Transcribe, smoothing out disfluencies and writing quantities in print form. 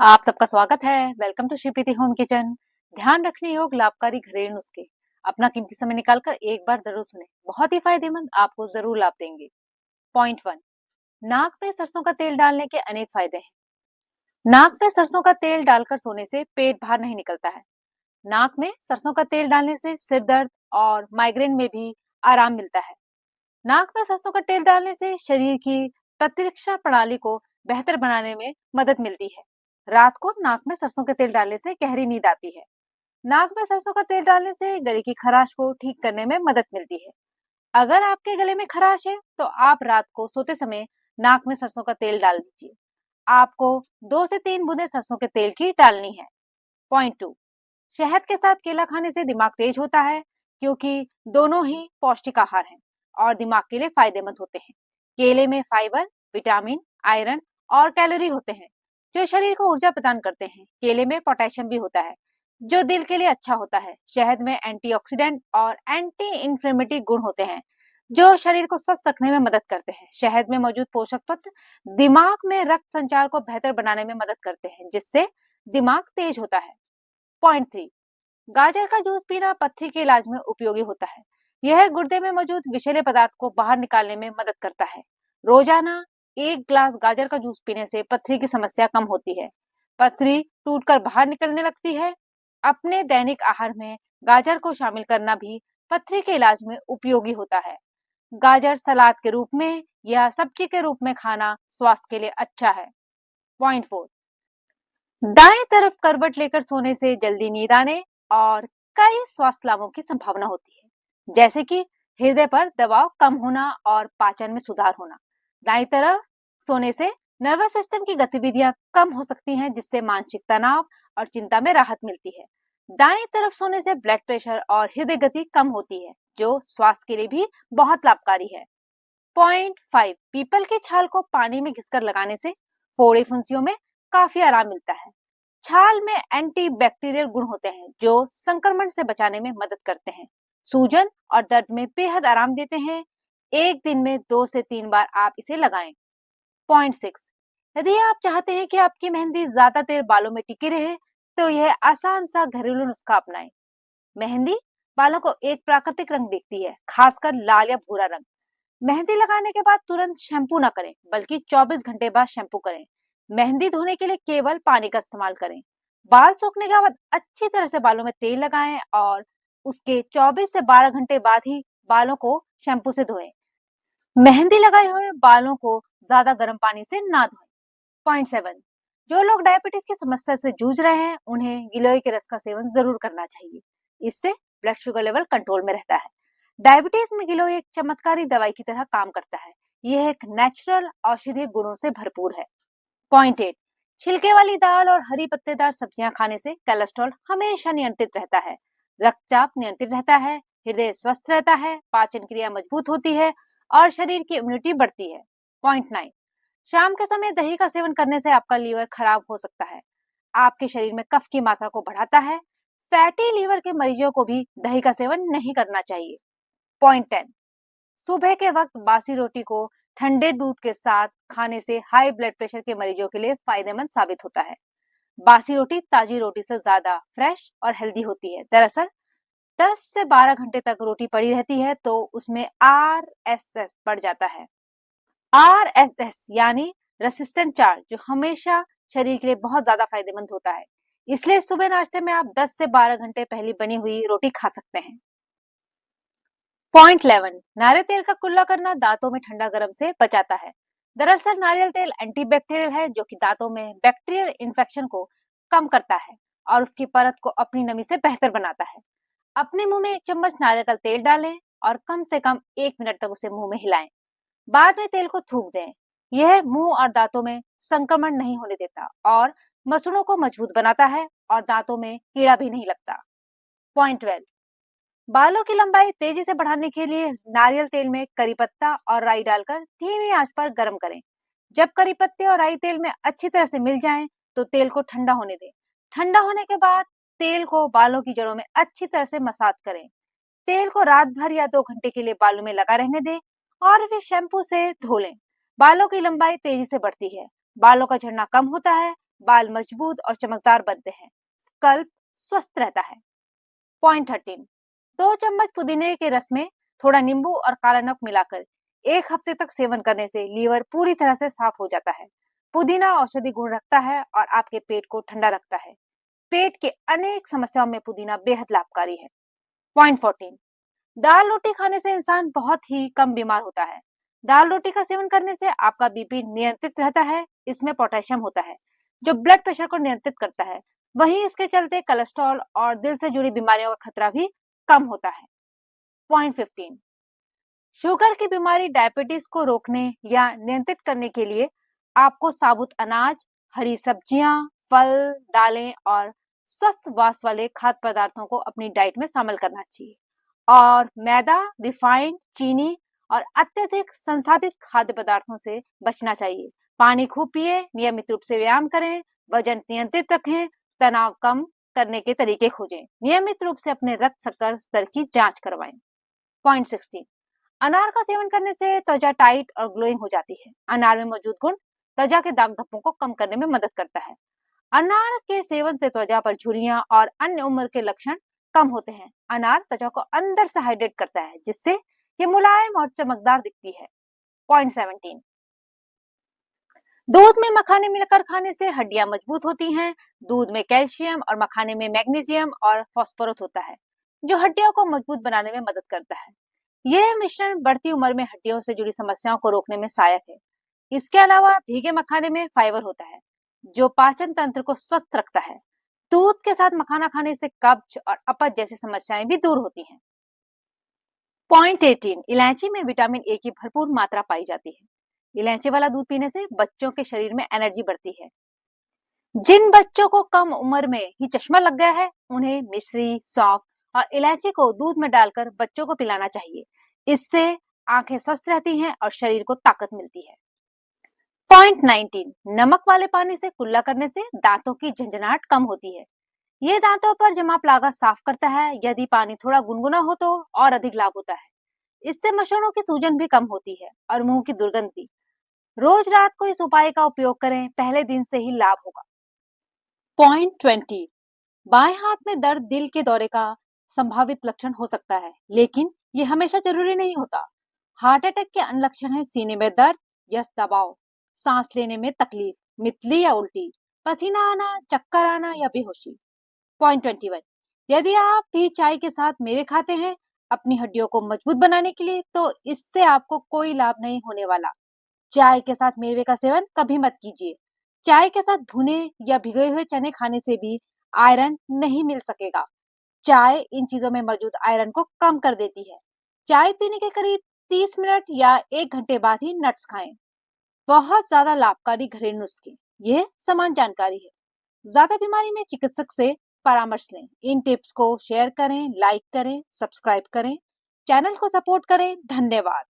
आप सबका स्वागत है। Welcome to Shripreeti home kitchen. ध्यान रखने योग लाभकारी घरेलू नुस्खे अपना कीमती समय निकालकर एक बार जरूर सुने। बहुत ही फायदेमंद, आपको जरूर लाभ देंगे। पॉइंट 1, नाक में सरसों का तेल डालने के अनेक फायदे हैं। नाक में सरसों का तेल डालकर सोने से पेट बाहर नहीं निकलता है। नाक में सरसों का तेल डालने से सिर दर्द और माइग्रेन में भी आराम मिलता है। नाक में सरसों का तेल डालने से शरीर की प्रतिरक्षा प्रणाली को बेहतर बनाने में मदद मिलती है। रात को नाक में सरसों के तेल डालने से गहरी नींद आती है। नाक में सरसों का तेल डालने से गले की खराश को ठीक करने में मदद मिलती है। अगर आपके गले में खराश है तो आप रात को सोते समय नाक में सरसों का तेल डाल दीजिए। आपको 2 से 3 बूंदे सरसों के तेल की डालनी है। पॉइंट 2, शहद के साथ केला खाने से दिमाग तेज होता है, क्योंकि दोनों ही पौष्टिक आहार हैं और दिमाग के लिए फायदेमंद होते हैं। केले में फाइबर, विटामिन, आयरन और कैलोरी होते हैं, जो शरीर को ऊर्जा प्रदान करते हैं। केले में पोटेशियम भी होता है, जो दिल के लिए अच्छा होता है। शहद में एंटीऑक्सीडेंट और एंटी इंफ्लेमेटरी गुण होते हैं, जो शरीर को स्वस्थ रखने में मदद करते हैं। शहद में मौजूद पोषक तत्व दिमाग में रक्त संचार को बेहतर बनाने में मदद करते हैं, जिससे दिमाग तेज होता है। पॉइंट 3, गाजर का जूस पीना पथरी के इलाज में उपयोगी होता है। यह गुर्दे में मौजूद विषैले पदार्थ को बाहर निकालने में मदद करता है। रोजाना 1 ग्लास गाजर का जूस पीने से पथरी की समस्या कम होती है। पथरी टूटकर बाहर निकलने लगती है। अपने दैनिक आहार में गाजर को शामिल करना भी पथरी के इलाज में उपयोगी होता है। गाजर सलाद के रूप में या सब्जी के रूप में खाना स्वास्थ्य के लिए अच्छा है। पॉइंट 4, दाएं तरफ करवट लेकर सोने से जल्दी नींद आने और कई स्वास्थ्य लाभों की संभावना होती है, जैसे कि हृदय पर दबाव कम होना और पाचन में सुधार होना। दाएं तरफ सोने से नर्वस सिस्टम की गतिविधियां कम हो सकती हैं, जिससे मानसिक तनाव और चिंता में राहत मिलती है। दाएं तरफ सोने से ब्लड प्रेशर और हृदय गति कम होती है, जो स्वास्थ्य के लिए भी बहुत लाभकारी है। पॉइंट 5, पीपल की छाल को पानी में घिसकर लगाने से फोड़े फुंसियों में काफी आराम मिलता है। छाल में एंटीबैक्टीरियल गुण होते हैं, जो संक्रमण से बचाने में मदद करते हैं। सूजन और दर्द में बेहद आराम देते हैं। एक दिन में 2 से 3 बार आप इसे लगाएं। पॉइंट 6, यदि आप चाहते हैं कि आपकी मेहंदी ज्यादा देर बालों में टिकी रहे, तो यह आसान सा घरेलू नुस्खा अपनाएं। मेहंदी बालों को एक प्राकृतिक रंग देती है, खासकर लाल या भूरा रंग। मेहंदी लगाने के बाद तुरंत शैम्पू ना करें, बल्कि 24 घंटे बाद शैम्पू करें। मेहंदी धोने के लिए केवल पानी का इस्तेमाल करें। बाल सूखने के बाद अच्छी तरह से बालों में तेल लगाएं और उसके 24 से 12 घंटे बाद ही बालों को शैम्पू से धोएं। मेहंदी लगाए हुए बालों को ज्यादा गर्म पानी से ना धोएं। पॉइंट 7, जो लोग डायबिटीज की समस्या से जूझ रहे हैं, उन्हें गिलोय के रस का सेवन जरूर करना चाहिए। इससे ब्लड शुगर लेवल कंट्रोल में रहता है। डायबिटीज में गिलोय एक चमत्कारी दवाई की तरह काम करता है। यह एक नेचुरल औषधीय गुणों से भरपूर है। पॉइंट 8, छिलके वाली दाल और हरी पत्तेदार सब्जियां खाने से कोलेस्ट्रॉल हमेशा नियंत्रित रहता है, रक्तचाप नियंत्रित रहता है, हृदय स्वस्थ रहता है, पाचन क्रिया मजबूत होती है और शरीर की इम्यूनिटी बढ़ती है। पॉइंट 9, शाम के समय दही का सेवन करने से आपका लीवर खराब हो सकता है। आपके शरीर में कफ की मात्रा को बढ़ाता है। फैटी लीवर के मरीजों को भी दही का सेवन नहीं करना चाहिए। पॉइंट 10, सुबह के वक्त बासी रोटी को ठंडे दूध के साथ खाने से हाई ब्लड प्रेशर के मरीजों के लिए फायदेमंद साबित होता है। बासी रोटी ताजी रोटी से ज्यादा फ्रेश और हेल्दी होती है। दरअसल 10 से 12 घंटे तक रोटी पड़ी रहती है तो उसमें आरएसएस बढ़ जाता है। आरएसएस यानी रेसिस्टेंट चार्ज, जो हमेशा शरीर के लिए बहुत ज्यादा फायदेमंद होता है। इसलिए सुबह नाश्ते में आप 10 से 12 घंटे पहले बनी हुई रोटी खा सकते हैं। पॉइंट 11, नारियल तेल का कुल्ला करना दांतों में ठंडा गर्म से बचाता है। दरअसल नारियल तेल एंटीबैक्टीरियल है, जो कि दांतों में बैक्टीरियल इन्फेक्शन को कम करता है और उसकी परत को अपनी नमी से बेहतर बनाता है। अपने मुंह में 1 चम्मच नारियल का तेल डालें और कम से कम 1 मिनट तक उसे मुंह में हिलाएं। बाद में तेल को थूक दें। यह मुंह और दांतों में संक्रमण नहीं होने देता और मसूड़ों को मजबूत बनाता है और दांतों में कीड़ा भी नहीं लगता। पॉइंट 12, बालों की लंबाई तेजी से बढ़ाने के लिए नारियल तेल में करी पत्ता और राई डालकर धीमी आंच पर गर्म करें। जब करी पत्ते और राई तेल में अच्छी तरह से मिल जाएं, तो तेल को ठंडा होने दें। ठंडा होने के बाद तेल को बालों की जड़ों में अच्छी तरह से मसाज करें। तेल को रात भर या 2 घंटे के लिए बालों में लगा रहने दें और फिर शैम्पू से धो लें। बालों की लंबाई तेजी से बढ़ती है, बालों का झड़ना कम होता है, बाल मजबूत और चमकदार बनते हैं, स्कल्प स्वस्थ रहता है। पॉइंट 13, 2 चम्मच पुदीने के रस में थोड़ा नींबू और काला नमक मिलाकर 1 हफ्ते तक सेवन करने से लीवर पूरी तरह से साफ हो जाता है। पुदीना औषधि गुण रखता है और आपके पेट को ठंडा रखता है। पेट के अनेक समस्याओं में पुदीना बेहद लाभकारी है। पॉइंट 14, दाल रोटी खाने से इंसान बहुत ही कम बीमार होता है। दाल रोटी का सेवन करने से आपका बीपी नियंत्रित रहता है। इसमें पोटेशियम होता है जो ब्लड प्रेशर को नियंत्रित करता है। वहीं इसके चलते कोलेस्ट्रॉल और दिल से जुड़ी बीमारियों का खतरा भी कम होता है। पॉइंट 15, शुगर की बीमारी डायबिटीज को रोकने या नियंत्रित करने के लिए आपको साबुत अनाज, हरी सब्जियां, फल, दालें और स्वस्थ वास वाले खाद्य पदार्थों को अपनी डाइट में शामिल करना चाहिए और मैदा, रिफाइंड, चीनी और अत्यधिक संसाधित खाद्य पदार्थों से बचना चाहिए। पानी खूब पिए, नियमित रूप से व्यायाम करें, वजन नियंत्रित रखें, तनाव कम करने के तरीके खोजें, नियमित रूप से अपने रक्त शक्कर स्तर की जांच करवाएं। पॉइंट 16, अनार का सेवन करने से त्वचा टाइट और ग्लोइंग हो जाती है। अनार में मौजूद गुण त्वचा के दाग धब्बों को कम करने में मदद करता है। अनार के सेवन से त्वचा पर झुर्रियां और अन्य उम्र के लक्षण कम होते हैं। अनार त्वचा को अंदर से हाइड्रेट करता है जिससे ये मुलायम और चमकदार दिखती है। पॉइंट 17, दूध में मखाने मिलाकर खाने से हड्डियां मजबूत होती हैं। दूध में कैल्शियम और मखाने में मैग्नीशियम और फास्फोरस होता है जो हड्डियों को मजबूत बनाने में मदद करता है। यह मिश्रण बढ़ती उम्र में हड्डियों से जुड़ी समस्याओं को रोकने में सहायक है। इसके अलावा भीगे मखाने में फाइबर होता है जो पाचन तंत्र को स्वस्थ रखता है। दूध के साथ मखाना खाने से कब्ज और अपच जैसी समस्याएं भी दूर होती हैं। पॉइंट 18, इलायची में विटामिन ए की भरपूर मात्रा पाई जाती है। इलायची वाला दूध पीने से बच्चों के शरीर में एनर्जी बढ़ती है। जिन बच्चों को कम उम्र में ही चश्मा लग गया है उन्हें मिश्री, सौंफ और इलायची को दूध में डालकर बच्चों को पिलाना चाहिए। इससे आंखें स्वस्थ रहती हैं और शरीर को ताकत मिलती है। पॉइंट 19, नमक वाले पानी से कुल्ला करने से दांतों की झंझनाहट कम होती है। ये दांतों पर जमा प्लागा साफ करता है। यदि पानी थोड़ा गुनगुना हो तो और अधिक लाभ होता है। इससे मच्छरों की सूजन भी कम होती है और मुंह की दुर्गंध भी। रोज रात को इस उपाय का उपयोग करें, पहले दिन से ही लाभ होगा। पॉइंट 20, बाएं हाथ में दर्द दिल के दौरे का संभावित लक्षण हो सकता है लेकिन ये हमेशा जरूरी नहीं होता। हार्ट अटैक के अन्य लक्षण है सीने में दर्द या दबाव, सांस लेने में तकलीफ, मितली या उल्टी, पसीना आना, चक्कर आना या बेहोशी। पॉइंट 21, यदि आप भी चाय के साथ मेवे खाते हैं अपनी हड्डियों को मजबूत बनाने के लिए तो इससे आपको कोई लाभ नहीं होने वाला। चाय के साथ मेवे का सेवन कभी मत कीजिए। चाय के साथ भुने या भिगोए हुए चने खाने से भी आयरन नहीं मिल सकेगा। चाय इन चीजों में मौजूद आयरन को कम कर देती है। चाय पीने के करीब 30 मिनट या 1 घंटे बाद ही नट्स खाएं। बहुत ज्यादा लाभकारी घरेलू नुस्खे, ये समान जानकारी है। ज्यादा बीमारी में चिकित्सक से परामर्श लें। इन टिप्स को शेयर करें, लाइक करें, सब्सक्राइब करें, चैनल को सपोर्ट करें। धन्यवाद।